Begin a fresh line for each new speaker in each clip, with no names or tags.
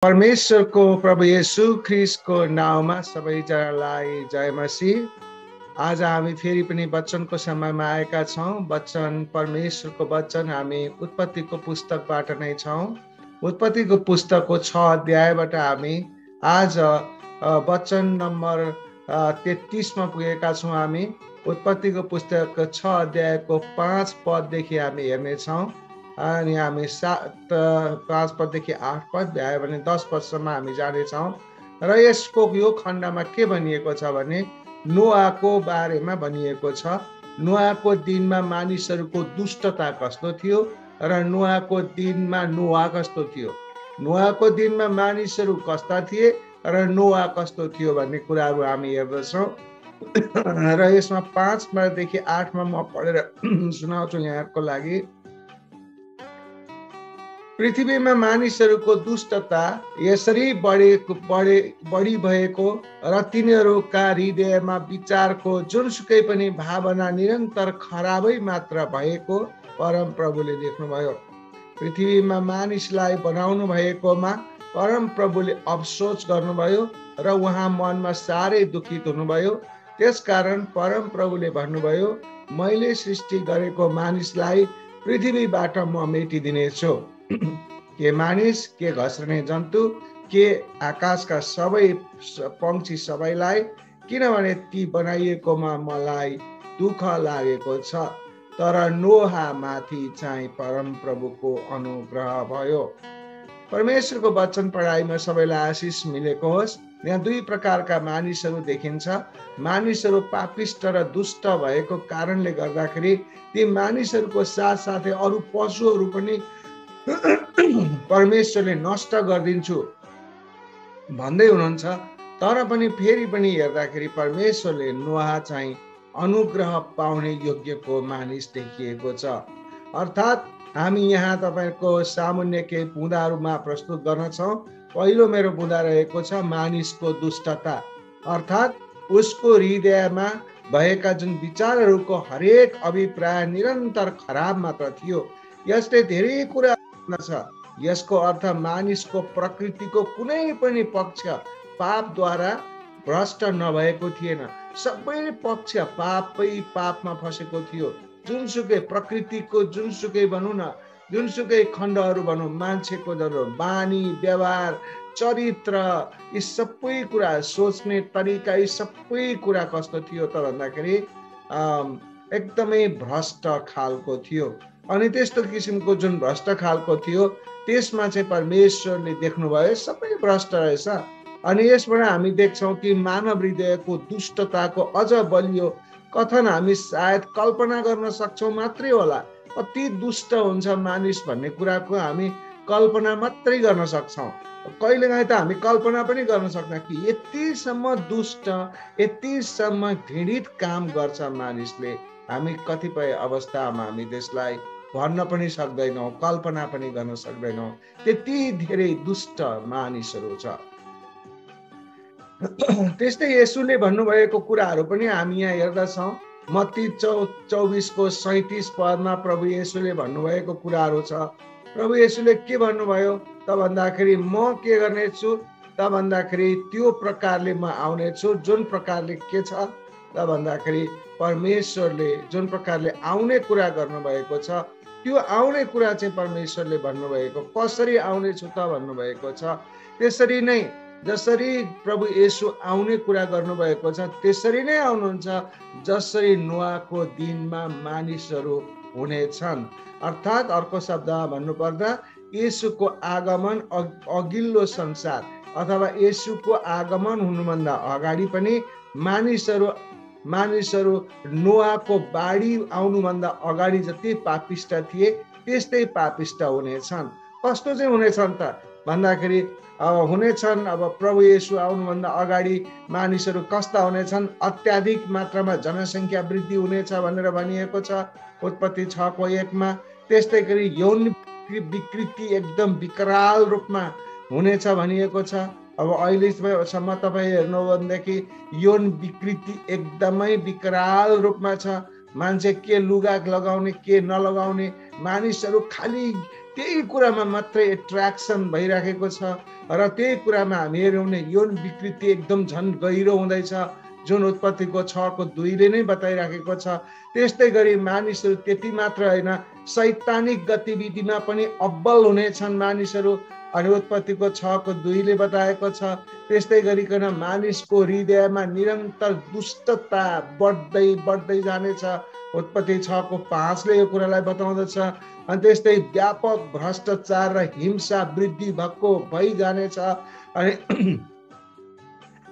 परमेश्वरको प्रभु येशू ख्रिस्टको नाउँमा सबैजनालाई जय मसीह। आज हामी फेरि पनि वचनको समयमा आएका छौँ। वचन परमेश्वरको वचन हामी उत्पत्तिको पुस्तकबाट नै छौँ। उत्पत्तिको पुस्तकको 6 अध्यायबाट हामी आज वचन नम्बर 33 मा पुगेका छौँ। हामी उत्पत्तिको पुस्तकको 6 अध्यायको 5 पददेखि हामी हेर्नेछौँ अनि हामी 5 पददेखि 8 पद भ्यायो भने 10 पदसम्म हामी जानेछौँ। र यसको यो खण्डमा के भनिएको छ भने नोआको बारेमा भनिएको छ। नोआको दिनमा मानिसहरूको दुष्टता कस्तो थियो र नोआको दिनमा नोआ कस्तो थियो, नोआको दिनमा मानिसहरू कस्ता थिए र नोआ कस्तो थियो भन्ने कुराहरू हामी हेर्दछौँ। र यसमा 5 देखि 8 मा म पढेर सुनाउँछु यहाँको लागि। पृथ्वीमा मानिसहरूको दुष्टता यसरी बढी भएको र तिनीहरूका हृदयमा विचारको जुनसुकै पनि भावना निरन्तर खराबै मात्र भएको परम प्रभुले देख्नुभयो। पृथ्वीमा मानिसलाई बनाउनु भएकोमा परम प्रभुले अफसोस गर्नुभयो र उहाँ मनमा साह्रै दुखित हुनुभयो। त्यसकारण परम प्रभुले भन्नुभयो, मैले सृष्टि गरेको मानिसलाई पृथ्वीबाट म मेटिदिनेछु। के मानिस, के घस्रने जन्तु, के आकाशका सबै पंक्षी सबैलाई, किनभने ती बनाइएकोमा मलाई दुःख लागेको छ। तर नोहा माथि चाहिँ परम प्रभुको अनुग्रह भयो। परमेश्वरको वचन पढाइमा सबैलाई आशिष मिलेको होस्। यहाँ 2 प्रकारका मानिसहरू देखिन्छ। मानिसहरू पापिष्ट र दुष्ट भएको कारणले गर्दाखेरि ती मानिसहरूको साथसाथै अरू पशुहरू पनि परमेश्वरले नष्ट गरिदिन्छु भन्दै हुनुहुन्छ। तर पनि फेरि पनि हेर्दाखेरि परमेश्वरले नोहा चाहिँ अनुग्रह पाउने योग्यको मानिस देखिएको छ। अर्थात् हामी यहाँ तपाईँको सामान्य केही बुँदाहरूमा प्रस्तुत गर्नेछौँ। पहिलो मेरो बुँदा रहेको छ मानिसको दुष्टता, अर्थात् उसको हृदयमा भएका जुन विचारहरूको हरेक अभिप्राय निरन्तर खराब मात्र थियो। यसले धेरै कुरा छ। यसको अर्थ मानिसको प्रकृतिको कुनै पनि पक्ष पापद्वारा भ्रष्ट नभएको थिएन। सबै पक्ष पापमा फसेको थियो। जुनसुकै प्रकृतिको जुनसुकै भनौँ न, जुनसुकै खण्डहरू भनौँ, मान्छेको बानी व्यवहार चरित्र, यी सबै कुरा, सोच्ने तरिका, यी सबै कुरा कस्तो थियो त भन्दाखेरि एकदमै भ्रष्ट खालको थियो। अनि त्यस्तो किसिमको जुन भ्रष्ट खालको थियो त्यसमा चाहिँ परमेश्वरले देख्नुभयो सबै भ्रष्ट रहेछ। अनि यसबाट हामी देख्छौँ कि मानव हृदयको दुष्टताको अझ बलियो कथन हामी सायद कल्पना गर्न सक्छौँ मात्रै होला। कति दुष्ट हुन्छ मानिस भन्ने कुराको हामी कल्पना मात्रै गर्न सक्छौँ। कहिलेकाहीँ त हामी कल्पना पनि गर्न सक्दैनौँ कि यतिसम्म दुष्ट, यतिसम्म घृणित काम गर्छ मानिसले। हामी कतिपय अवस्थामा हामी त्यसलाई भन्न पनि सक्दैनौँ, कल्पना पनि गर्न सक्दैनौँ। त्यति धेरै दुष्ट मानिसहरू छ। त्यस्तै येशूले भन्नुभएको कुराहरू पनि हामी यहाँ हेर्दछौँ। मत्ती 24:37 पदमा प्रभु येशूले भन्नुभएको कुराहरू छ। प्रभु येशूले के भन्नुभयो त भन्दाखेरि म के गर्नेछु त भन्दाखेरि त्यो प्रकारले म आउनेछु। जुन प्रकारले के छ त भन्दाखेरि परमेश्वरले जुन प्रकारले आउने कुरा गर्नुभएको छ त्यो आउने कुरा चाहिँ परमेश्वरले भन्नुभएको। कसरी आउनेछु त भन्नुभएको छ। त्यसरी नै जसरी प्रभु येशू आउने कुरा गर्नुभएको छ त्यसरी नै आउनुहुन्छ जसरी नोआको दिनमा मानिसहरू हुनेछन्। अर्थात् अर्को शब्दमा भन्नुपर्दा येशूको आगमन अघिल्लो संसार अथवा येशूको आगमन हुनुभन्दा अगाडि पनि मानिसहरू नोआको बाढी आउनुभन्दा अगाडि जति पापिष्ट थिए त्यस्तै पापिष्ट हुनेछन्। कस्तो चाहिँ हुनेछन् त भन्दाखेरि हुनेछन् अब प्रभु येशू आउनुभन्दा अगाडि मानिसहरू कस्ता हुनेछन्? अत्याधिक मात्रामा जनसङ्ख्या वृद्धि हुनेछ भनेर भनिएको छ उत्पत्ति 6:1 मा। त्यस्तै गरी यौन विकृति एकदम विकराल रूपमा हुनेछ भनिएको छ। अब अहिलेसम्म तपाईँ हेर्नु भनेदेखि यौन विकृति एकदमै विकराल रूपमा छ। मान्छे के लुगा लगाउने के नलगाउने, मानिसहरू खालि त्यही कुरामा मात्रै एट्र्याक्सन भइराखेको छ र त्यही कुरामा हामी हेऱ्यौँ भने यौन विकृति एकदम झन् गहिरो हुँदैछ, जुन उत्पत्तिको 6:2 नै बताइराखेको छ। त्यस्तै गरी मानिसहरू त्यति मात्र होइन, शैतानिक गतिविधिमा पनि अब्बल हुनेछन् मानिसहरू, अनि उत्पत्तिको 6:2 बताएको छ। त्यस्तै गरिकन मानिसको हृदयमा निरन्तर दुष्टता बढ्दै बढ्दै जानेछ, उत्पत्ति 6:5 यो कुरालाई बताउँदछ। अनि त्यस्तै व्यापक भ्रष्टाचार र हिंसा वृद्धि भएको भइजानेछ। अनि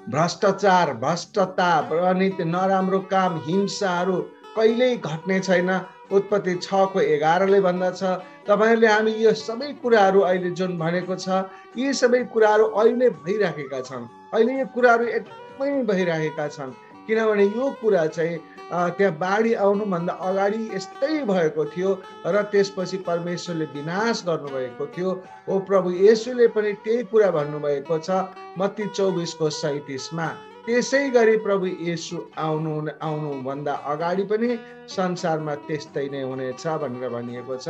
भ्रष्टाचार, भ्रष्टता अनि नराम्रो काम, हिंसाहरू कहिल्यै घट्ने छैन। उत्पत्ति 6:11 भन्दछ। तपाईँहरूले हामी यो सबै कुराहरू अहिले जुन भनेको छ, यी सबै कुराहरू अहिले भइराखेका छन्। अहिले यो कुराहरू एकदमै भइराखेका छन्, किनभने यो कुरा चाहिँ त्यहाँ बाढी आउनुभन्दा अगाडि यस्तै भएको थियो र त्यसपछि परमेश्वरले विनाश गर्नुभएको थियो। ओ प्रभु येशूले पनि त्यही कुरा भन्नुभएको छ मत्ती 24:37। त्यसै गरी प्रभु येशू आउनुभन्दा अगाडि पनि संसारमा त्यस्तै नै हुनेछ भनेर भनिएको छ।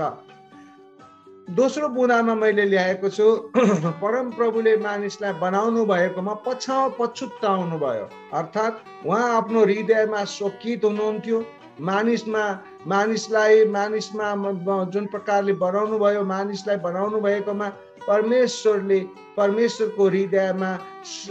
दोस्रो बुँदामा मैले ल्याएको छु, परम प्रभुले मानिसलाई बनाउनु भएकोमा पछुताउनु भयो, अर्थात् उहाँ आफ्नो हृदयमा शोकित हुनुहुन्थ्यो। मानिसलाई जुन प्रकारले बनाउनु भयो, मानिसलाई बनाउनु भएकोमा परमेश्वरको हृदयमा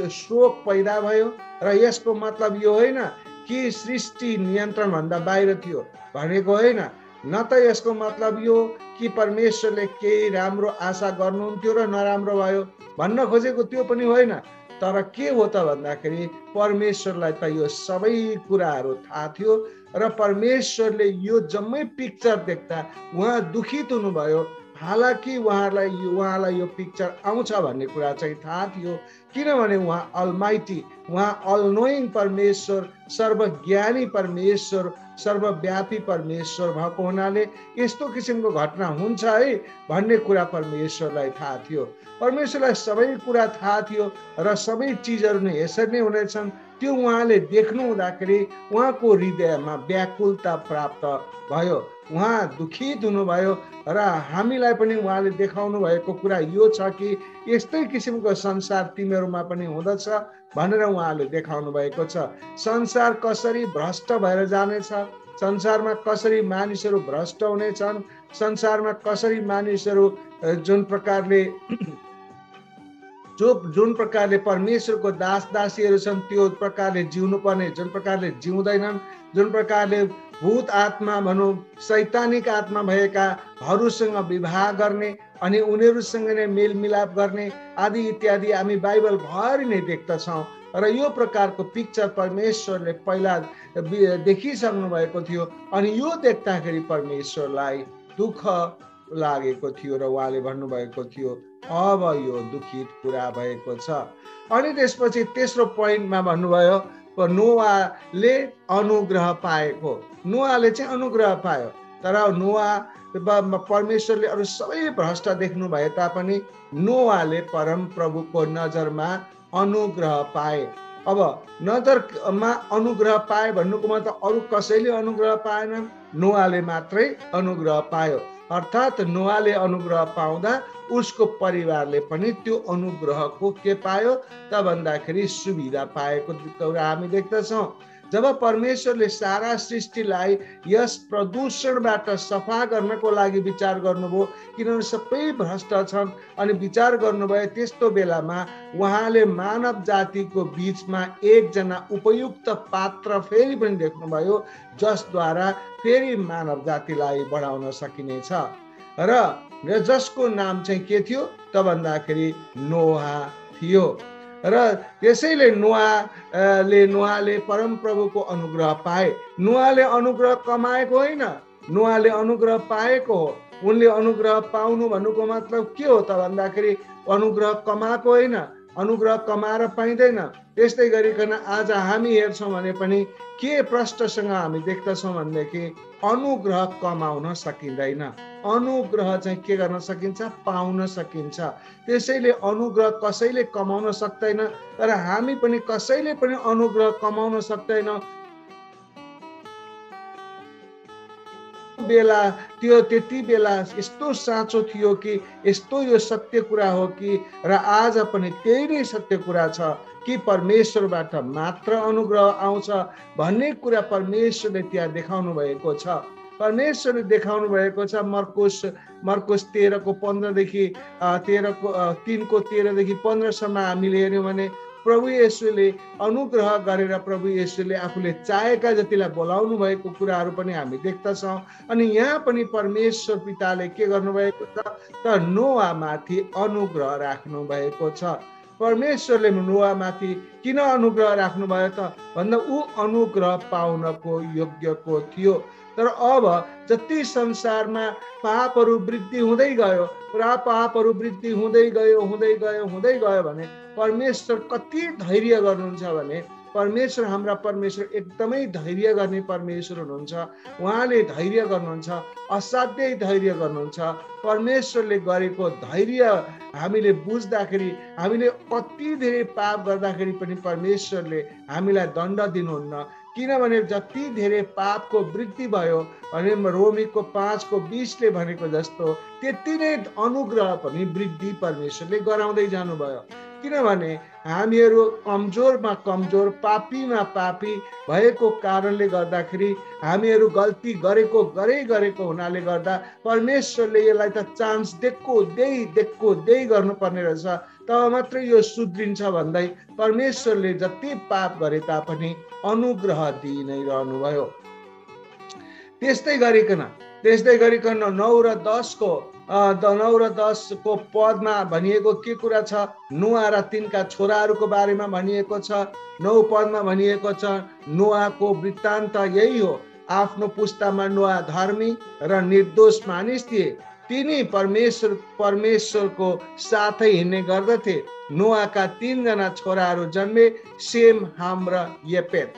शोक पैदा भयो। र यसको मतलब यो होइन कि सृष्टि नियन्त्रण भन्दा बाहिर थियो भनेको होइन, न त यसको मतलब यो कि परमेश्वरले केही राम्रो आशा गर्नुहुन्थ्यो र नराम्रो भयो भन्न खोजेको त्यो पनि होइन। तर के हो त भन्दाखेरि परमेश्वरलाई त यो सबै कुराहरू थाहा थियो र परमेश्वरले यो जम्मै पिक्चर देख्दा उहाँ दुखित हुनुभयो। हालाकि उहाँलाई यो पिक्चर आउँछ भन्ने कुरा चाहिँ थाहा थियो, किनभने उहाँ अलमाइटी, उहाँ अल नोइङ परमेश्वर, सर्वज्ञानी परमेश्वर, सर्वव्यापी परमेश्वर भएको हुनाले यस्तो किसिमको घटना हुन्छ है भन्ने कुरा परमेश्वरलाई थाहा थियो। परमेश्वरलाई सबै कुरा थाहा थियो र सबै चिजहरू नै यसरी नै हुनेछन्। त्यो उहाँले देख्नु हुँदाखेरि उहाँको हृदयमा व्याकुलता प्राप्त भयो, उहाँ दुखित हुनुभयो। र हामीलाई पनि उहाँले देखाउनु भएको कुरा यो छ कि यस्तै किसिमको संसार तिमीहरूमा पनि हुँदछ भनेर उहाँले देखाउनु भएको छ। संसार कसरी भ्रष्ट भएर जानेछ, संसारमा कसरी मानिसहरू भ्रष्ट हुनेछन्, संसारमा कसरी मानिसहरू जुन प्रकारले परमेश्वरको दास दासीहरू छन् त्यो प्रकारले जिउनु पर्ने, जुन प्रकारले जिउँदैनन्, जुन प्रकारले भूत आत्मा भनौँ, शैतानिक आत्मा भएकाहरूसँग विवाह गर्ने अनि उनीहरूसँग नै मेलमिलाप गर्ने आदि इत्यादि हामी बाइबल भरि नै देख्दछौँ। र यो प्रकारको पिक्चर परमेश्वरले पहिला देखिसक्नु भएको थियो, अनि यो देख्दाखेरि परमेश्वरलाई दुःख लागेको थियो र उहाँले भन्नुभएको थियो अब यो दुखित कुरा भएको छ। अनि त्यसपछि तेस्रो पोइन्टमा भन्नुभयो नोआले अनुग्रह पाएको। नोआले चाहिँ अनुग्रह पायो, तर नोआ परमेश्वरले अरू सबै भ्रष्ट देख्नु भए तापनि नोआले परम प्रभुको नजरमा अनुग्रह पाए। अब नजरमा अनुग्रह पाए भन्नुको मतलब अरू कसैले अनुग्रह पाएनन्, नोआले मात्रै अनुग्रह पायो। अर्थात् नोआले अनुग्रह पाउँदा उसको परिवारले पनि त्यो अनुग्रहको के पायो त भन्दाखेरि सुविधा पाएको कुरा हामी देख्दछौँ। जब परमेश्वरले सारा सृष्टिलाई यस प्रदूषणबाट सफा गर्नको लागि विचार गर्नुभयो, किनभने सबै भ्रष्ट छन्, अनि विचार गर्नुभयो, त्यस्तो बेलामा उहाँले मानव जातिको बीचमा एकजना उपयुक्त पात्र फेरि पनि देख्नुभयो जसद्वारा फेरि मानव जातिलाई बढाउन सकिनेछ र जसको नाम चाहिँ के थियो त भन्दाखेरि नोहा थियो। र त्यसैले नोआले परम प्रभुको अनुग्रह पाए। नोआले अनुग्रह कमाएको होइन, नोआले अनुग्रह पाएको हो। उनले अनुग्रह पाउनु भन्नुको मतलब के हो त भन्दाखेरि अनुग्रह कमाएको होइन, अनुग्रह कमाएर पाइँदैन। त्यस्तै गरिकन आज हामी हेर्छौँ भने पनि के प्रष्टसँग हामी देख्दछौँ भनेदेखि अनुग्रह कमाउन सकिँदैन, अनुग्रह चाहिँ के गर्न सकिन्छ, पाउन सकिन्छ। त्यसैले अनुग्रह कसैले कमाउन सक्दैन, तर हामी पनि कसैले पनि अनुग्रह कमाउन सक्दैनौँ। बेला त्यो त्यति बेला यस्तो साँचो थियो कि यस्तो यो सत्य कुरा हो कि र आज पनि त्यही नै सत्य कुरा छ कि परमेश्वरबाट मात्र अनुग्रह आउँछ भन्ने कुरा परमेश्वरले त्यहाँ देखाउनु भएको छ। परमेश्वरले देखाउनु भएको छ। मर्कुस 13:15 देखि 3:13 देखि 15सम्म हामीले हेर्यौँ भने प्रभु येशूले अनुग्रह गरेर प्रभु येशूले आफूले चाहेका जतिलाई बोलाउनु भएको कुराहरू पनि हामी देख्दछौँ। अनि यहाँ पनि परमेश्वर पिताले के गर्नुभएको छ त नोआमाथि अनुग्रह राख्नु भएको छ। परमेश्वरले नोआमाथि किन अनुग्रह राख्नुभयो त भन्दा ऊ अनुग्रह पाउनको योग्यको थियो। तर अब जति संसारमा पापहरू वृद्धि हुँदै गयो र पापहरू वृद्धि हुँदै गयो भने परमेश्वर कति धैर्य गर्नुहुन्छ भने हाम्रा परमेश्वर एकदमै धैर्य गर्ने परमेश्वर हुनुहुन्छ। उहाँले धैर्य गर्नुहुन्छ, असाध्यै धैर्य गर्नुहुन्छ। परमेश्वरले गरेको धैर्य हामीले बुझ्दाखेरि हामीले कति धेरै पाप गर्दाखेरि पनि परमेश्वरले हामीलाई दण्ड दिनुहुन्न। किनभने जति धेरै पापको वृद्धि भयो भने रोमीको 5:20 भनेको जस्तो त्यति नै अनुग्रह पनि वृद्धि परमेश्वरले गराउँदै जानुभयो। किनभने हामीहरू कमजोरमा कमजोर, पापीमा पापी भएको कारणले गर्दाखेरि हामीहरू गल्ती गरेको हुनाले गर्दा परमेश्वरले यसलाई त चान्स दिएकै गर्नुपर्ने रहेछ, तब मात्रै यो सुध्रिन्छ भन्दै परमेश्वरले जति पाप गरे तापनि अनुग्रह दिइ नै रहनुभयो। त्यस्तै गरिकन 9 र 10 को पदमा भनिएको के कुरा छ? नोआ र तिनका छोराहरूको बारेमा भनिएको छ। 9 पदमा भनिएको छ नोआको वृत्तान्त यही हो। आफ्नो पुस्तामा नोआ धर्मी र निर्दोष मानिस थिए। तिनी परमेश्वरको साथै हिँड्ने गर्दथे। नोआका 3 जना छोराहरू जन्मे, सेम, हाम र येपेत।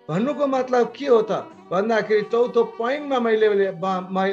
भन्नुको मतलब के हो त भन्दाखेरि चौथो पोइन्टमा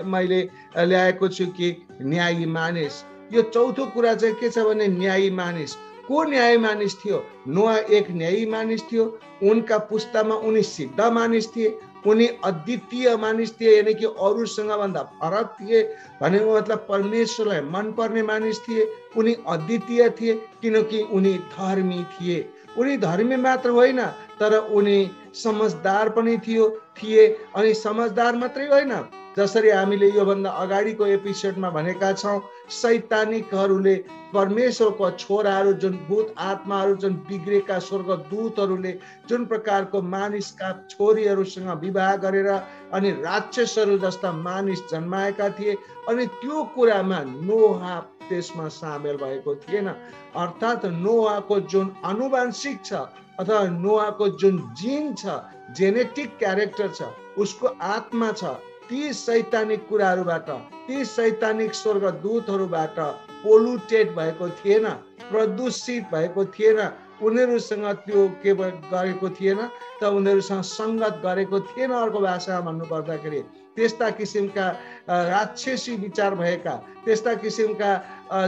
मैले ल्याएको छु कि न्यायी मानिस। यो चौथो कुरा चाहिँ के छ भने न्यायी मानिस। को न्यायी मानिस थियो? नोआ एक न्यायी मानिस थियो। उनका पुस्तामा उनी सिद्ध मानिस थिए, उनी अद्वितीय मानिस थिए, यानी कि अरूसँग भन्दा फरक थिए। भनेको मतलब परमेश्वरलाई मनपर्ने मानिस थिए। उनी अद्वितीय थिए किनकि उनी धर्मी थिए। उनी धर्मी मात्र होइन तर उनी समझदार पनि थिए। अनि समझदार मात्रै होइन, जसरी हामीले योभन्दा अगाडिको एपिसोडमा भनेका छौँ, शैतानिकहरूले परमेश्वरको छोराहरू जुन भूत आत्माहरू जुन बिग्रेका स्वर्गदूतहरूले जुन प्रकारको मानिसका छोरीहरूसँग विवाह गरेर अनि राक्षसहरू जस्ता मानिस जन्माएका थिए, अनि त्यो कुरामा नोआ त्यसमा सामेल भएको थिएन। अर्थात् नोआको जुन आनुवंशिक छ अथवा नोआको जुन जिन छ, जेनेटिक क्यारेक्टर छ, उसको आत्मा छ, ती शैतानिक कुराहरूबाट, ती शैतानिक स्वर्गदूतहरूबाट पोल्युटेड भएको थिएन, प्रदूषित भएको थिएन। उनीहरूसँग त्यो के गरेको थिएन त उनीहरूसँग सङ्गत गरेको थिएन। अर्को भाषामा भन्नु पर्दाखेरि त्यस्ता किसिमका राक्षसी विचार भएका, त्यस्ता किसिमका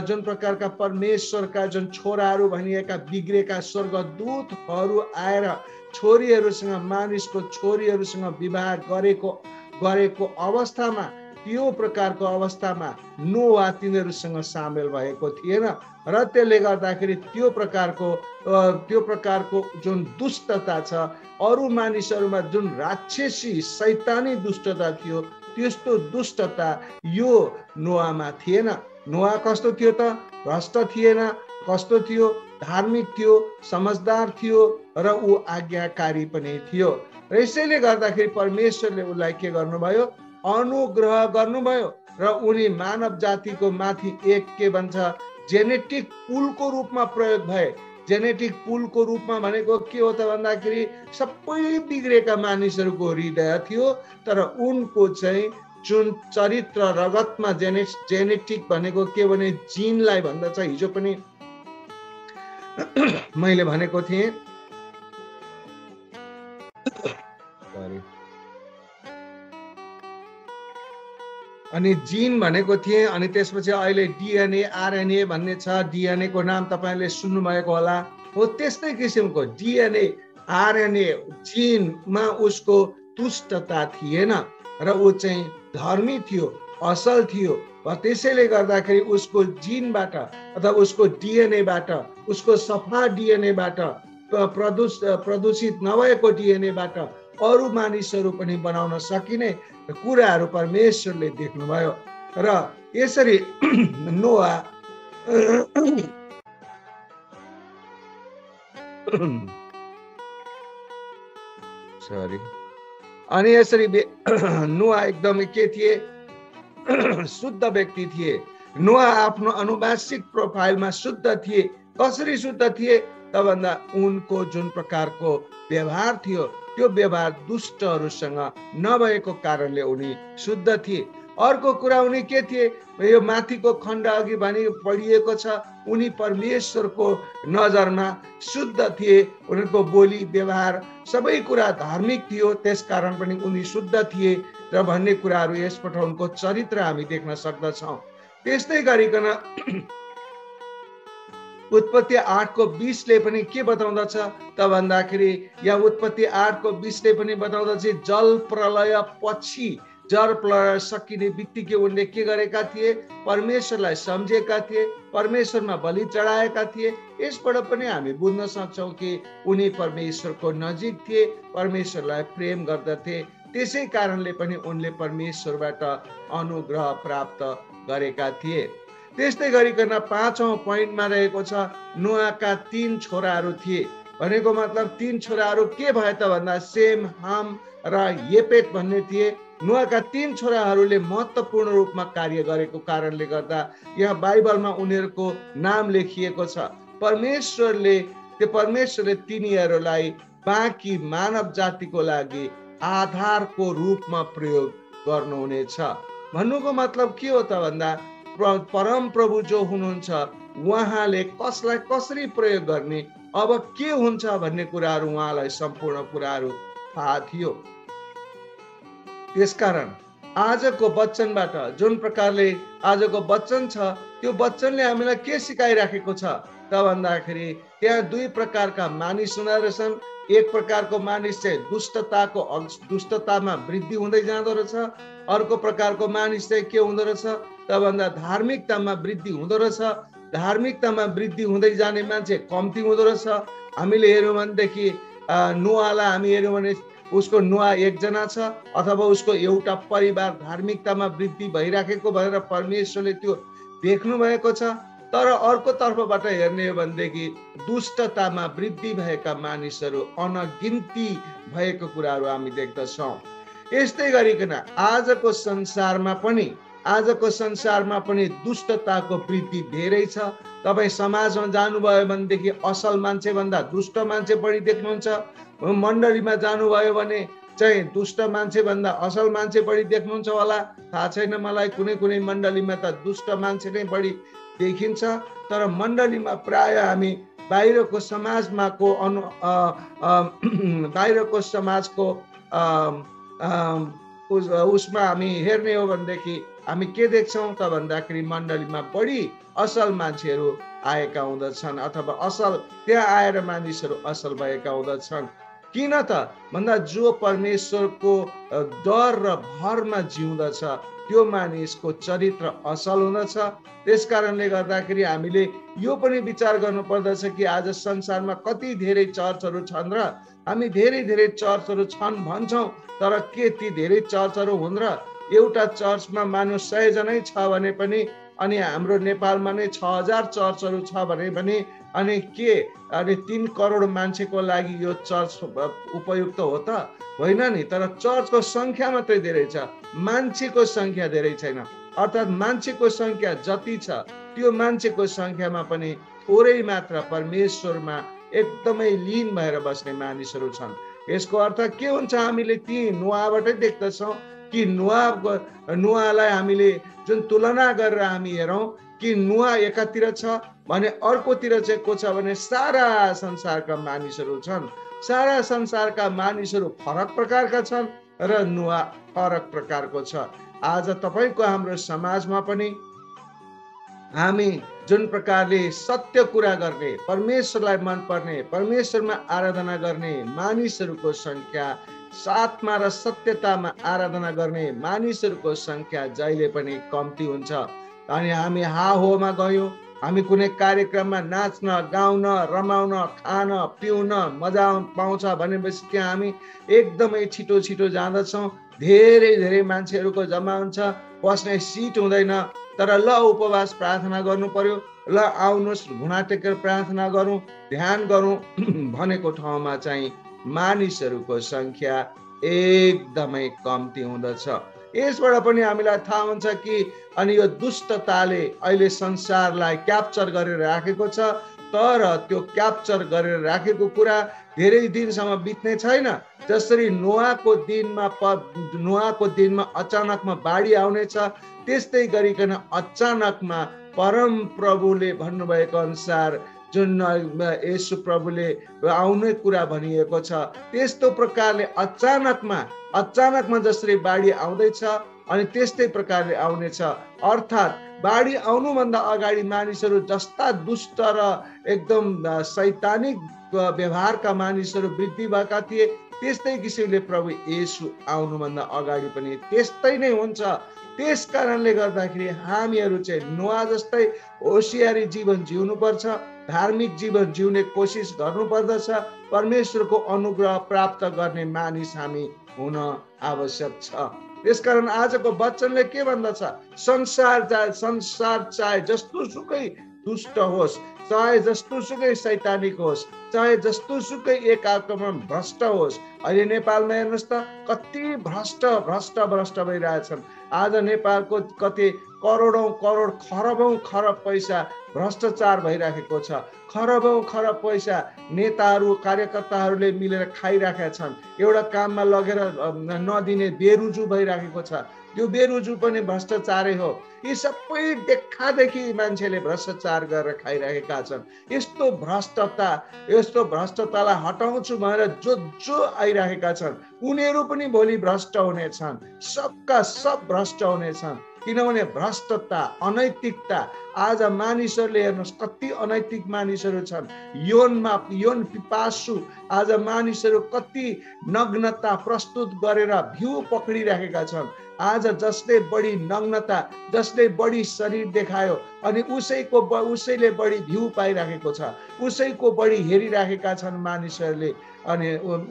जुन प्रकारका परमेश्वरका जुन छोराहरू भनिएका बिग्रेका स्वर्गदूतहरू आएर छोरीहरूसँग, मानिसको छोरीहरूसँग विवाह गरेको अवस्थामा, त्यो प्रकारको अवस्थामा नोआ तिनीहरूसँग सामेल भएको थिएन। र त्यसले गर्दाखेरि त्यो प्रकारको जुन दुष्टता छ, अरू मानिसहरूमा जुन राक्षसी शैतानी दुष्टता थियो, त्यस्तो दुष्टता यो नोआमा थिएन। नोआ कस्तो थियो त? भ्रष्ट थिएन। कस्तो थियो? धार्मिक थियो, समझदार थियो र ऊ आज्ञाकारी पनि थियो। र यसैले गर्दाखेरि परमेश्वरले उसलाई के गर्नुभयो? अनुग्रह गर्नुभयो र उनी मानव जातिको माथि एक के भन्छ जेनेटिक पुलको रूपमा प्रयोग भए। जेनेटिक पुलको रूपमा भनेको के हो त भन्दाखेरि सबै बिग्रेका मानिसहरूको हृदय थियो, तर उनको चाहिँ जुन चरित्र रगतमा जेनेटिक भनेको के भने जिनलाई भन्दछ। हिजो पनि मैले भनेको थिएँ, अनि जिन भनेको थिएँ। अनि त्यसपछि अहिले डिएनए, आरएनए भन्ने छ। डिएनए को नाम तपाईँले सुन्नुभएको होला। हो त्यस्तै किसिमको डिएनए, आरएनए, जिनमा उसको दुष्टता थिएन। र ऊ चाहिँ धर्मी थियो, असल थियो। र त्यसैले गर्दाखेरि उसको जिनबाट अथवा उसको डिएनएबाट, उसको सफा डिएनएबाट, प्रदूषित नभएको डिएनएबाट अरू मानिसहरू पनि बनाउन सकिने कुराहरू परमेश्वरले देख्नुभयो। र यसरी नोआ सरी अनि यसरी नोआ एकदमै के थिए? शुद्ध व्यक्ति थिए। नोआ आफ्नो अनुवांशिक प्रोफाइलमा शुद्ध थिए। कसरी शुद्ध थिए त भन्दा उनको जुन प्रकारको व्यवहार थियो त्यो व्यवहार दुष्टहरूसँग नभएको कारणले उनी शुद्ध थिए। अर्को कुरा उनी के थिए? यो माथिको खण्ड अघि भनी पढिएको छ, उनी परमेश्वरको नजरमा शुद्ध थिए। उनीहरूको बोली व्यवहार सबै कुरा धार्मिक थियो, त्यसकारण पनि उनी शुद्ध थिए र भन्ने कुराहरू यसबाट उनको चरित्र हामी देख्न सक्दछौँ। त्यस्तै गरिकन उत्पत्ति 8:20 पनि के बताउँदछ त भन्दाखेरि, यहाँ उत्पत्ति 8:20 पनि बताउँदछ जल प्रलय पछि, जल प्रलय सकिने बित्तिकै उनले के गरेका थिए? परमेश्वरलाई सम्झेका थिए, परमेश्वरमा बलि चढाएका थिए। यसबाट पनि हामी बुझ्न सक्छौँ कि उनी परमेश्वरको नजिक थिए, परमेश्वरलाई प्रेम गर्दथे। त्यसै कारणले पनि उनले परमेश्वरबाट अनुग्रह प्राप्त गरेका थिए। त्यस्तै गरिकन 5औं पोइन्टमा रहेको छ नोआका 3 छोराहरू थिए। भनेको मतलब 3 छोराहरू के भए त भन्दा सेम, हाम र येपेट भन्ने थिए। नोआका 3 छोराहरूले महत्त्वपूर्ण रूपमा कार्य गरेको कारणले गर्दा यहाँ बाइबलमा उनीहरूको नाम लेखिएको छ। परमेश्वरले तिनीहरूलाई बाँकी मानव जातिको लागि आधारको रूपमा प्रयोग गर्नुहुनेछ। भन्नुको मतलब के हो त भन्दा परम प्रभु जो हुनुहुन्छ उहाँले कसलाई कसरी प्रयोग गर्ने, अब के हुन्छ भन्ने कुराहरू उहाँलाई सम्पूर्ण कुराहरू थाहा थियो। त्यसकारण आजको वचनबाट जुन प्रकारले आजको वचन छ त्यो वचनले हामीलाई के सिकाइराखेको छ त भन्दाखेरि त्यहाँ 2 प्रकारका मानिस हुँदो रहेछन्। एक प्रकारको मानिस चाहिँ दुष्टतामा वृद्धि हुँदै जाँदो रहेछ। अर्को प्रकारको मानिस चाहिँ के हुँदो रहेछ त भन्दा धार्मिकतामा वृद्धि हुँदो रहेछ। धार्मिकतामा वृद्धि हुँदै जाने मान्छे कम्ती हुँदो रहेछ। हामीले हेर्यौँ भनेदेखि नोआलाई हामी हेर्यौँ भने उसको नोआ एकजना छ, अथवा उसको एउटा परिवार धार्मिकतामा वृद्धि भइराखेको भनेर परमेश्वरले त्यो देख्नु भएको छ। तर अर्को तर्फबाट हेर्ने हो भनेदेखि दुष्टतामा वृद्धि भएका मानिसहरू अनगिन्ती भएको कुराहरू हामी देख्दछौँ। यस्तै गरिकन आजको संसारमा पनि दुष्टताको वृद्धि धेरै छ। तपाईँ समाजमा जानुभयो भनेदेखि असल मान्छे भन्दा दुष्ट मान्छे बढी देख्नुहुन्छ। मण्डलीमा जानुभयो भने चाहिँ दुष्ट मान्छे भन्दा असल मान्छे बढी देख्नुहुन्छ होला, थाहा छैन मलाई। कुनै मण्डलीमा त दुष्ट मान्छे नै बढी देखिन्छ। तर मण्डलीमा प्राय हामी बाहिरको समाजको उसमा हामी हेर्ने हो भनेदेखि हामी के देख्छौँ त भन्दाखेरि मण्डलीमा बढी असल मान्छेहरू आएका हुँदछन्, अथवा असल त्यहाँ आएर मानिसहरू असल भएका हुँदछन्। किन त भन्दा जो परमेश्वरको डर र भरमा जिउँदछ त्यो मानिसको चरित्र असल हुँदछ। त्यसकारणले गर्दाखेरि हामीले यो पनि विचार गर्नु पर्दछ कि आज संसारमा कति धेरै चर्चहरू छन् र हामी धेरै चर्चहरू छन् भन्छौँ, तर के ती धेरै चर्चहरू हुन् र? एउटा चर्चमा मानिस 100 जनै छ भने पनि, अनि हाम्रो नेपालमा नै 6000 चर्चहरू छ भने पनि, अनि 3 करोड मान्छेको लागि यो चर्च उपयुक्त हो त? होइन नि। तर चर्चको संख्या मात्रै धेरै छ, मान्छेको संख्या धेरै छैन। अर्थात् मान्छेको संख्या जति छ त्यो मान्छेको संख्यामा पनि थोरै मात्र परमेश्वरमा एकदमै लीन भएर बस्ने मानिसहरू छन्। यसको अर्थ के हुन्छ? हामीले ती नोआबाटै देख्दछौँ कि नोआलाई हामीले जुन तुलना गरेर हामी हेरौँ कि नोआ एकातिर छ भने अर्कोतिर चाहिँ को छ भने सारा संसारका मानिसहरू छन्। सारा संसारका मानिसहरू फरक प्रकारका छन् र नोआ फरक प्रकारको छ। आज तपाईँको हाम्रो समाजमा पनि हामी जुन प्रकारले सत्य कुरा गर्ने, परमेश्वरलाई मन पर्ने, परमेश्वरमा आराधना गर्ने मानिसहरूको संख्या साथमा र सत्यतामा आराधना गर्ने मानिसहरूको संख्या जहिले पनि कम्ती हुन्छ। अनि हामी हाहोमा गयौँ, हामी कुनै कार्यक्रममा नाच्न गाउन रमाउन खान पिउन मजा पाउँछ भनेपछि त्यहाँ हामी एकदमै छिटो छिटो जाँदछौँ। धेरै धेरै मान्छेहरूको जम्मा हुन्छ, बस्ने सिट हुँदैन। तर ल उपवास प्रार्थना गर्नु पर्यो, ल आउनुहोस् घुँडा टेकेर प्रार्थना गरौँ, ध्यान गरौँ भनेको ठाउँमा चाहिँ मानिसहरूको संख्या एकदमै कम्ती हुँदछ। यसबाट पनि हामीलाई थाहा हुन्छ कि अनि यो दुष्टताले अहिले संसारलाई क्याप्चर गरेर राखेको छ। तर त्यो क्याप्चर गरेर राखेको कुरा धेरै दिनसम्म बित्ने छैन। जसरी नोआको दिनमा अचानकमा बाढी आउनेछ, त्यस्तै गरिकन अचानकमा परम प्रभुले भन्नुभएको अनुसार जुन येशू प्रभुले आउने कुरा भनिएको छ, त्यस्तो प्रकारले अचानकमा जसरी बाढी आउँदैछ अनि त्यस्तै प्रकारले आउनेछ। अर्थात् बाढी आउनुभन्दा अगाडि मानिसहरू जस्ता दुष्ट र एकदम शैतानिक व्यवहारका मानिसहरू वृद्धि भएका थिए, त्यस्तै किसिमले प्रभु येशू आउनुभन्दा अगाडि पनि त्यस्तै नै हुन्छ। त्यस कारणले गर्दाखेरि हामीहरू चाहिँ नोआ जस्तै होसियारी जीवन जिउनु पर्छ, धार्मिक जीवन जिउने कोसिस गर्नुपर्दछ। परमेश्वरको अनुग्रह प्राप्त गर्ने मानिस हामी हुन आवश्यक छ। त्यसकारण आजको वचनले के भन्दछ? संसार चाहे जस्तो सुकै दुष्ट होस्, चाहे जस्तो सुकै शैतानिक होस्, चाहे जस्तो सुकै एकात्ममा भ्रष्ट होस्। अहिले नेपालमा हेर्नुहोस् त कति भ्रष्ट भइरहेछन्। आज नेपालको कति करोडौं करोड खरब पैसा भ्रष्टाचार भइराखेको छ। खरब पैसा नेताहरू कार्यकर्ताहरूले मिलेर खाइराखेका छन्। एउटा काममा लगेर नदिने बेरुजु भइराखेको छ। त्यो बेरुजु पनि भ्रष्टाचारै हो। यी सबै देखादेखि मान्छेले भ्रष्टाचार गरेर खाइराखेका छन्। यस्तो भ्रष्टतालाई हटाउँछु भनेर जो आइराखेका छन् उनीहरू पनि भोलि भ्रष्ट हुनेछन्। सबका सब भ्रष्ट हुनेछन्। किनभने भ्रष्टता, अनैतिकता, आज मानिसहरूले हेर्नुहोस् कति अनैतिक मानिसहरू छन्। यौन पिपासु आज मानिसहरू कति नग्नता प्रस्तुत गरेर भ्यू पक्रिराखेका छन्। आज जसले बढी नग्नता, जसले बढी शरीर देखायो अनि उसैले बढी भ्यू पाइराखेको छ, उसैको बढी हेरिराखेका छन् मानिसहरूले अनि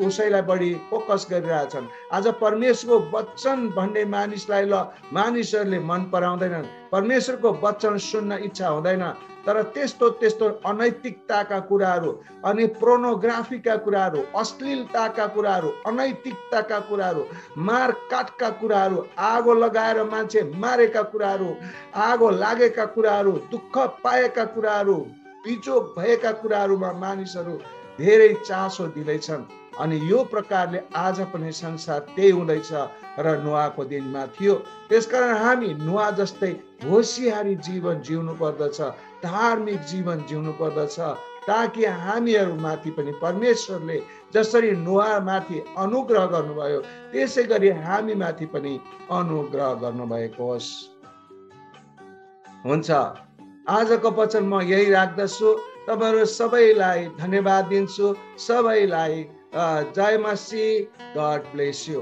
उसैलाई बढी फोकस गरिरहेछन्। आज परमेश्वरको वचन भन्ने मानिसहरूले मन पराउँदैनन्। परमेश्वरको वचन सुन्न इच्छा हुँदैन। तर त्यस्तो अनैतिकताका कुराहरू अनि पोर्नोग्राफीका कुराहरू, अश्लीलताका कुराहरू, अनैतिकताका कुराहरू, मारकाटका कुराहरू, आगो लगाएर मान्छे मारेका कुराहरू, आगो लागेका कुराहरू, दुःख पाएका कुराहरू, बिजोग भएका कुराहरूमा मानिसहरू धेरै चासो दिँदैछन्। अनि यो प्रकारले आज पनि संसार त्यही हुँदैछ र नोआको दिनमा थियो। त्यसकारण हामी नोआ जस्तै होसियारी जीवन जिउनु पर्दछ, धार्मिक जीवन जिउनु पर्दछ, ताकि हामीहरूमाथि पनि परमेश्वरले जसरी नोआ माथि अनुग्रह गर्नुभयो त्यसै गरी हामी माथि पनि अनुग्रह गर्नुभएको होस्। हुन्छ, आजको वचन म यही राख्दछु। तपाईहरु सबैलाई धन्यवाद दिन्छु। सबैलाई जय मसीह। God bless you.